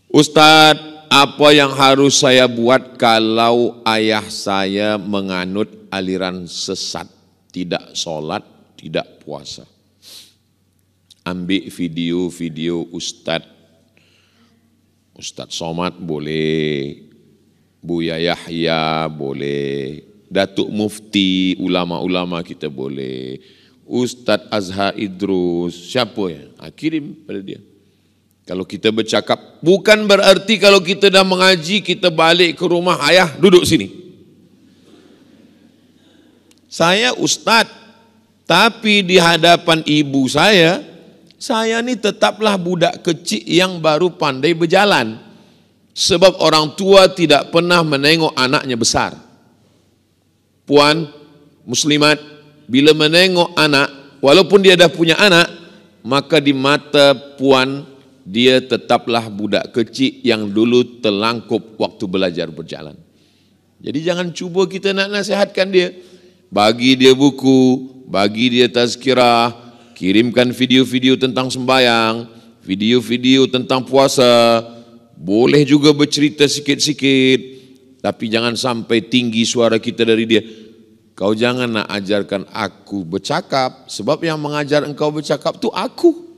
Ustadz, apa yang harus saya buat kalau ayah saya menganut aliran sesat, tidak sholat, tidak puasa? Ambil video-video Ustadz Somad boleh, Buya Yahya boleh, Datuk Mufti, ulama-ulama kita boleh, Ustadz Azhar Idrus, siapa ya? Kirim pada dia. Kalau kita bercakap, bukan berarti kalau kita dah mengaji, kita balik ke rumah, ayah duduk sini. Saya Ustadz, tapi di hadapan ibu saya ni tetaplah budak kecil yang baru pandai berjalan. Sebab orang tua tidak pernah menengok anaknya besar. Puan, muslimat, bila menengok anak, walaupun dia dah punya anak, maka di mata puan, dia tetaplah budak kecil yang dulu terlangkup waktu belajar berjalan. Jadi jangan cuba kita nak nasihatkan dia. Bagi dia buku, bagi dia tazkirah, kirimkan video-video tentang sembahyang, video-video tentang puasa, boleh juga bercerita sikit-sikit, tapi jangan sampai tinggi suara kita dari dia. Kau jangan nak ajarkan aku bercakap, sebab yang mengajar engkau bercakap tu aku.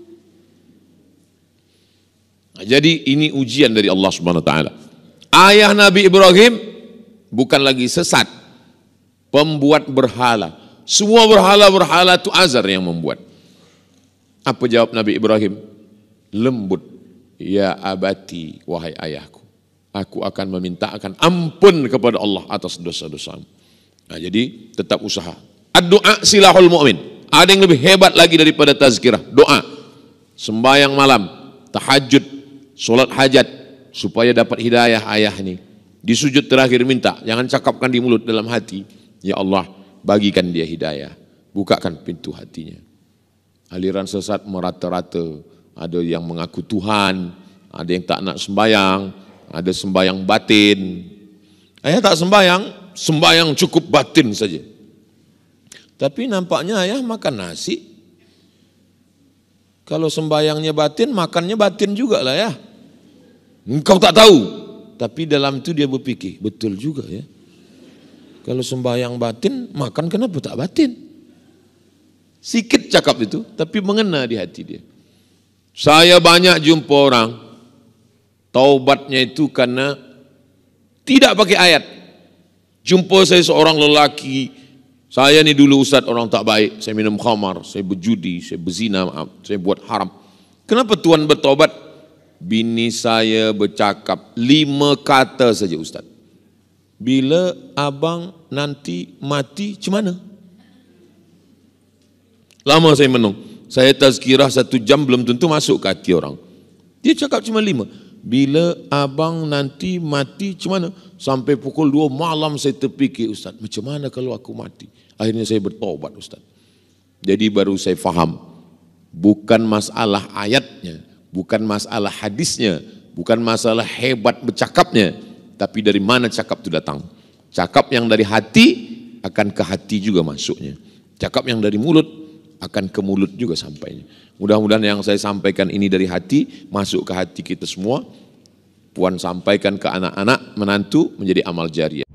Jadi ini ujian dari Allah Subhanahu Wa Taala. Ayah Nabi Ibrahim bukan lagi sesat, pembuat berhala. Semua berhala-berhala itu Azar yang membuat. Apa jawab Nabi Ibrahim? Lembut. Ya abati, wahai ayahku, aku akan memintakan ampun kepada Allah atas dosa-dosamu. Nah, jadi tetap usaha. Ad-doa silahul mu'min. Ada yang lebih hebat lagi daripada tazkirah. Doa. Sembahyang malam, tahajud, solat hajat, supaya dapat hidayah ayah ini. Di sujud terakhir minta, jangan cakapkan di mulut, dalam hati. Ya Allah, bagikan dia hidayah. Bukakan pintu hatinya. Aliran sesat merata-rata. Ada yang mengaku Tuhan, ada yang tak nak sembayang, ada sembayang batin. Ayah tak sembayang, sembayang cukup batin saja. Tapi nampaknya ayah makan nasi. Kalau sembayangnya batin, makannya batin juga lah ya. Engkau tak tahu. Tapi dalam itu dia berfikir, betul juga ya. Kalau sembayang batin, makan kenapa tak batin? Sikit cakap itu, tapi mengena di hati dia. Saya banyak jumpa orang, taubatnya itu karena tidak pakai ayat. Jumpa saya seorang lelaki, saya ni dulu Ustaz orang tak baik, saya minum khamar, saya berjudi, saya berzina, saya buat haram. Kenapa Tuhan bertaubat? Bini saya bercakap 5 kata saja Ustaz. Bila abang nanti mati, macam mana? Lama saya menung. Saya tazkirah 1 jam belum tentu masuk ke hati orang. Dia cakap cuma 5. Bila abang nanti mati, macam mana? Sampai pukul 2 malam saya terfikir, Ustaz, macam mana kalau aku mati? Akhirnya saya bertaubat Ustaz. Jadi baru saya faham. Bukan masalah ayatnya, bukan masalah hadisnya, bukan masalah hebat bercakapnya, tapi dari mana cakap itu datang. Cakap yang dari hati akan ke hati juga masuknya. Cakap yang dari mulut akan ke mulut juga sampainya. Mudah-mudahan yang saya sampaikan ini dari hati, masuk ke hati kita semua. Puan sampaikan ke anak-anak, menantu, menjadi amal jariah.